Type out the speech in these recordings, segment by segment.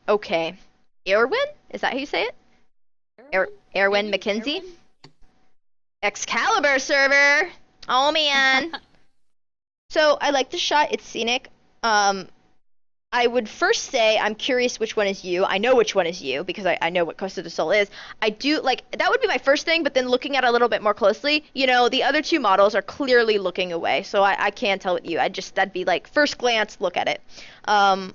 Okay. Eirwen? Is that how you say it? Eirwen Maybe Mackenzie? Erwin? Excalibur server! Oh man. So I like the shot. It's scenic. Um, I would first say I'm curious which one is you. I know which one is you because I know what Costa del Sol is. I do like that would be my first thing, but then looking at it a little bit more closely, the other two models are clearly looking away, so I can't tell it you. That'd be like first glance, look at it. Um,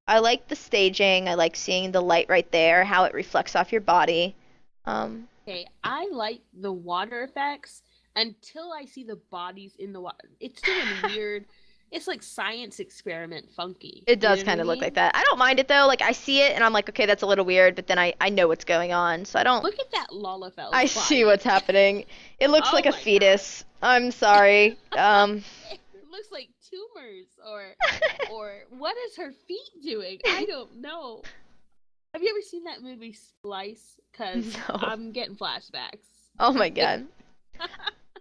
I like the staging. I like seeing the light right there, how it reflects off your body. Um, Okay, I like the water effects until I see the bodies in the water. It's doing weird. It's like science experiment funky. it You know does what I kind of look like mean? that. I don't mind it though. Like I see it and I'm like, okay, that's a little weird, but then I know what's going on, so I don't. Look at that I Lalafell's see body. what's happening. It looks like Oh a my god. fetus. I'm sorry. It looks like tumors or what is her feet doing? I don't know. Have you ever seen that movie Splice? Cause No. I'm getting flashbacks. Oh my god.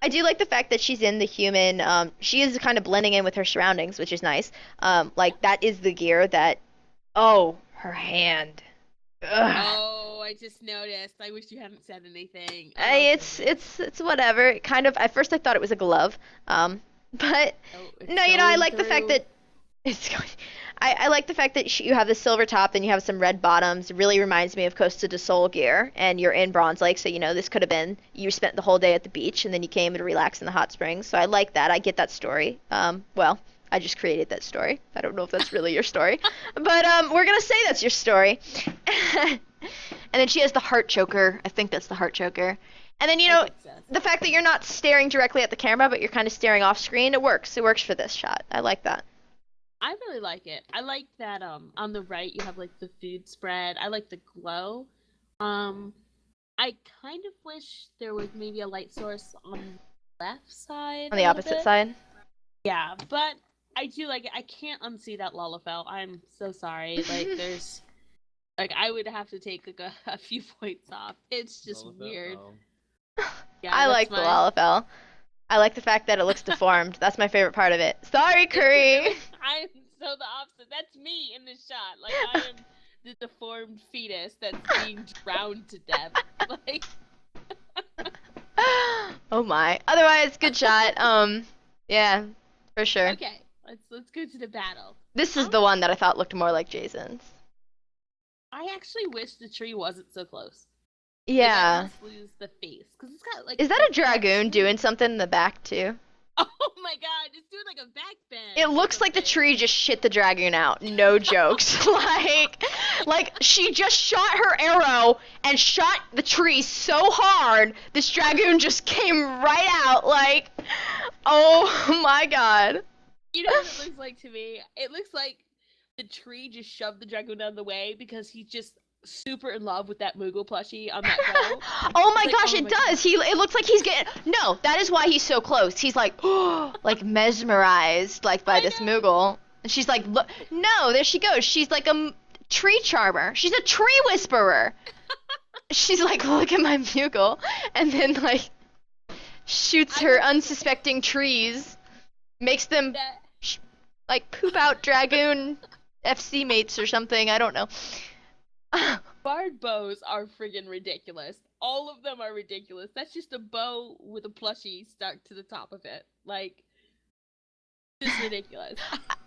I do like the fact that she's in the human. She is kind of blending in with her surroundings, which is nice. Like that is the gear that. Oh, her hand. Ugh. Oh, I just noticed. I wish you hadn't said anything. I, Oh it's goodness. it's it's whatever. It kind of. At first, I thought it was a glove. But Oh, it's no, I going like the fact through. that it's going. I like the fact that you have the silver top and you have some red bottoms. It really reminds me of Costa de Sol gear, and you're in Bronze Lake, so this could have been you spent the whole day at the beach and then you came to relax in the hot springs. So I like that. I get that story. Well, I just created that story. I don't know if that's really your story, but we're gonna say that's your story. And then she has the heart choker. I think that's the heart choker. And then I think so. the fact that you're not staring directly at the camera, but you're kind of staring off screen, it works. It works for this shot. I like that. I really like it. I like that on the right you have like the food spread. I like the glow. Um I kind of wish there was maybe a light source on the left side On a the little opposite bit. side. Yeah, but I do like it. I can't unsee that Lalafell. I'm so sorry. Like there's like I would have to take like a few points off. It's just weird. Oh. Yeah, I that's like the my Lalafell. I like the fact that it looks deformed. That's my favorite part of it. Sorry, Curry. really I am so the opposite. That's me in this shot. Like I am the deformed fetus that's being drowned to death. Like Oh my. Otherwise, good shot. Yeah, for sure. okay, let's go to the battle. This is Um the one that I thought looked more like Jason's. I actually wish the tree wasn't so close. Like I Yeah. almost lose the face because it's got like Is that a that dragoon tree. doing something in the back too? Oh my god, it's doing like a back It bend or looks like the something. tree just shit the dragoon out. No jokes. like she just shot her arrow and shot the tree so hard, this dragoon just came right out. Like, oh my god. You know what it looks like to me? It looks like the tree just shoved the dragon out of the way because he's just super in love with that Moogle plushie on that bow. Oh my It's like, gosh, oh it my god. does. It looks like he's getting. No, that is why he's so close. He's like, like mesmerized, like by I this know. Moogle. And she's like, look, no, there she goes. She's like a tree charmer. She's a tree whisperer. She's like, look at my Moogle, and then like shoots I her would say unsuspecting trees, makes them that sh- like poop out dragoon FC mates or something. I don't know. bard bows are friggin' ridiculous. All of them are ridiculous. That's just a bow with a plushie stuck to the top of it. Like, just ridiculous.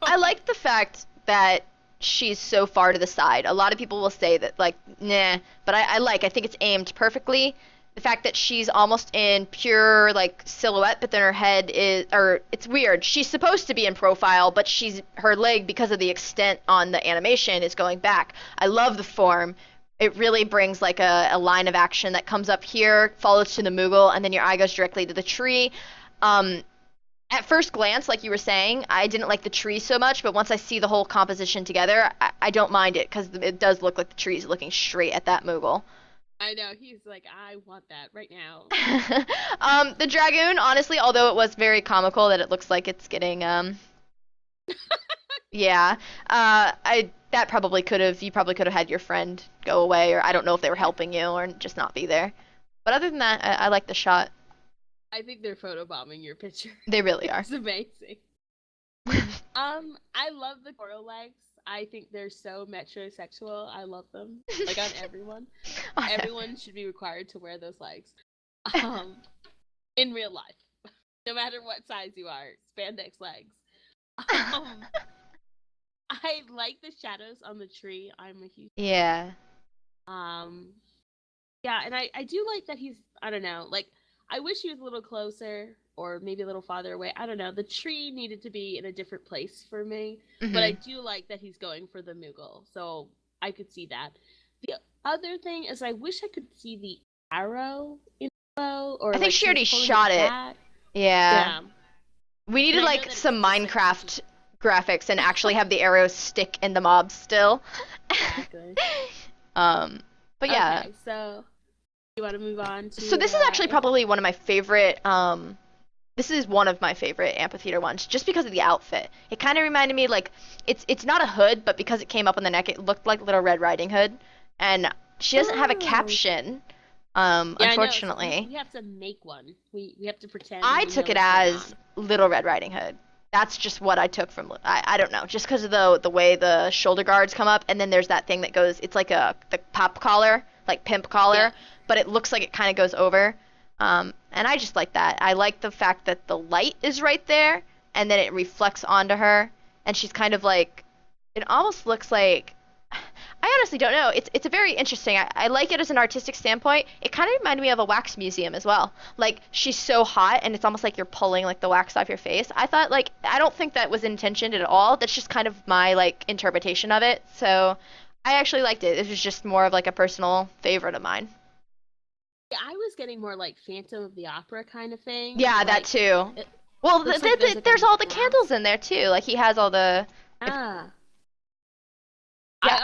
I like the fact that she's so far to the side. A lot of people will say that, like, nah, but I think it's aimed perfectly. The fact that she's almost in pure, like, silhouette, but then her head is, or it's weird. She's supposed to be in profile, but her leg, because of the extent on the animation, is going back. I love the form. It really brings, like, a line of action that comes up here, follows to the Moogle, and then your eye goes directly to the tree. Um, at first glance, like you were saying, I didn't like the tree so much, but once I see the whole composition together, I don't mind it because it does look like the tree's looking straight at that Moogle. I know, he's like, I want that right now. The dragoon, honestly, although it was very comical that it looks like it's getting yeah, I that probably could have you probably could have had your friend go away, or I don't know if they were helping you or just not be there. But other than that, I like the shot. I think they're photobombing your picture. They really are. It's amazing. I love the coral legs. I think they're so metrosexual. I love them. Like on everyone. Oh, no. Everyone should be required to wear those legs. Um, in real life. No matter what size you are, spandex legs. Um, I like the shadows on the tree. I'm a huge Yeah. um yeah, and I do like that he's, I don't know, like I wish he was a little closer or maybe a little farther away. I don't know. The tree needed to be in a different place for me, but I Hmm. do like that he's going for the Moogle. So I could see that. The other thing is I wish I could see the arrow in the bow, I or think like she she was already pulling shot it it. back. Yeah. Yeah. We And needed I know like that it's some just like such a Minecraft graphics and actually have the arrows stick in the mobs still. exactly. Um, but yeah. Okay, so you want to move on So to this is actually probably one of my favorite this is one of my favorite amphitheater ones just because of the outfit. It kind of reminded me like it's not a hood, but because it came up on the neck, it looked like Little Red Riding Hood. And she doesn't have a Oh. caption, Yeah, I know. So we unfortunately. have to make one. We have to pretend I we know took it what's going as on. Little Red Riding Hood. That's just what I took from. I don't know, just because of the way the shoulder guards come up, and then there's that thing that goes. It's like the pop collar, like pimp Yeah. collar, but it looks like it kind of goes over. And I just like that. I like the fact that the light is right there, and then it reflects onto her, and she's kind of like. It almost looks like I honestly don't know. It's a very interesting. I like it as an artistic standpoint. It kind of reminded me of a wax museum as well. Like she's so hot and it's almost like you're pulling like the wax off your face. I thought like I don't think that was intentioned at all. That's just kind of my like interpretation of it. So I actually liked it. It was just more of like a personal favorite of mine. Yeah, I was getting more like Phantom of the Opera kind of thing. Yeah, that Like too. it Well, looks like there's like a there's all the candles mask. in there too. Like he has all the. If, Ah. yeah,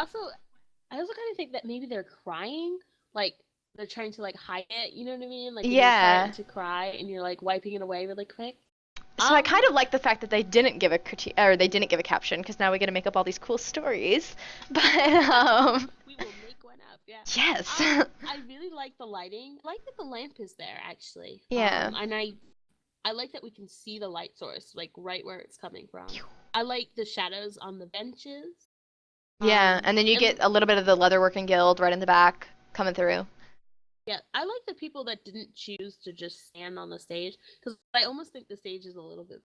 I also kind of think that maybe they're crying, like they're trying to like hide it, you know what I mean? Like when you're starting yeah. to cry and you're like wiping it away really quick. So I Um, kind of like the fact that they didn't give a critique or they didn't give a caption because now we get to make up all these cool stories. But we will make one up. Yeah. yes. I really like the lighting. I like that the lamp is there actually. Yeah. And I like that we can see the light source, like right where it's coming from. I like the shadows on the benches. Yeah, and then you And get a little bit of the Leatherworking Guild right in the back coming through. yeah, I like the people that didn't choose to just stand on the stage because I almost think the stage is a little bit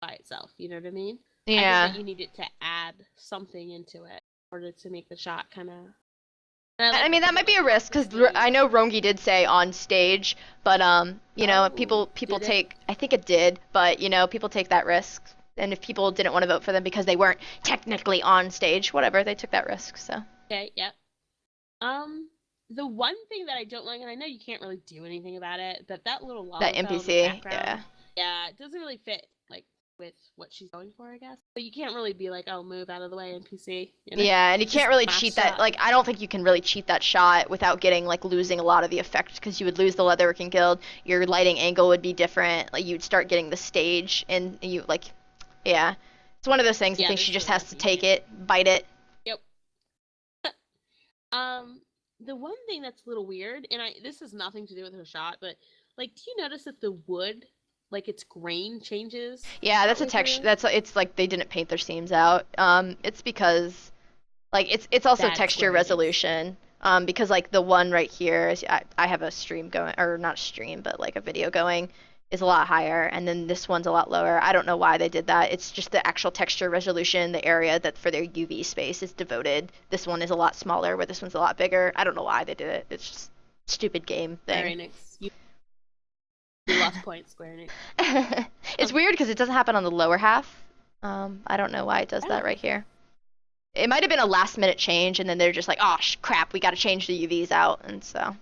by itself. You know what I mean? I think that Yeah. you needed to add something into it in order to make the shot kind of. And I I like the mean that people might that be a took risk the because I stage. know Rongi did say on stage, but you know, Oh, people did it? take. I think it did, but you know, people take that risk. And if people didn't want to vote for them because they weren't technically on stage, whatever, they took that risk. So Okay, yep. Um, the one thing that I don't like, and I know you can't really do anything about it, but that little that lava fell in the NPC, background, yeah. yeah, it doesn't really fit like with what she's going for, I guess. But you can't really be like, oh, move out of the way, NPC, you know? Yeah, and you can't Just really cheat last that. shot. Like, I don't think you can really cheat that shot without getting like losing a lot of the effect because you would lose the Leatherworking Guild. Your lighting angle would be different. Like, you'd start getting the stage, and you like, yeah, it's one of those things. I Yeah, think she there's just really has to nothing you take can do. it, bite it. Yep. Um, the one thing that's a little weird, and this has nothing to do with her shot, but like, do you notice that the wood, like its grain changes Yeah, that's a partway texture. through? That's it's like they didn't paint their seams out. It's because like it's also Bad texture Square Enix. resolution. Because like the one right here is I have a stream going or not stream but like a video going is a lot higher and then this one's a lot lower. I don't know why they did that. It's just the actual texture resolution, the area that for their UV space is devoted. This one is a lot smaller where this one's a lot bigger. I don't know why they did it. It's just stupid game Square thing. Enix. You lost points, Square Enix. It's weird because it doesn't happen on the lower half. I don't know why it does that Oh. right here. It might have been a last minute change, and then they're just like, oh crap, we got to change the UVs out, and so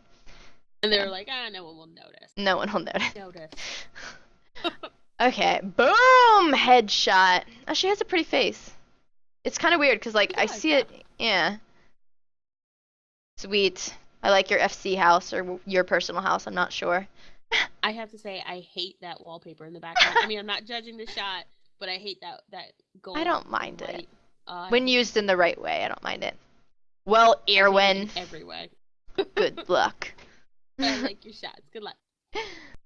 And they yeah, were like, no one will notice. no one will notice. Notice. Okay, boom, headshot. Oh, she has a pretty face. It's kind of weird because like She I does, see yeah. it, yeah. Sweet. I like your FC house or your personal house. I'm not sure. I have to say, I hate that wallpaper in the background. I mean, I'm not judging the shot, but I hate that I gold don't mind it light. I when hate used in the right way. I don't mind it. Well, I hate it Eirwen, in every way. good luck. I like your shots. Good luck.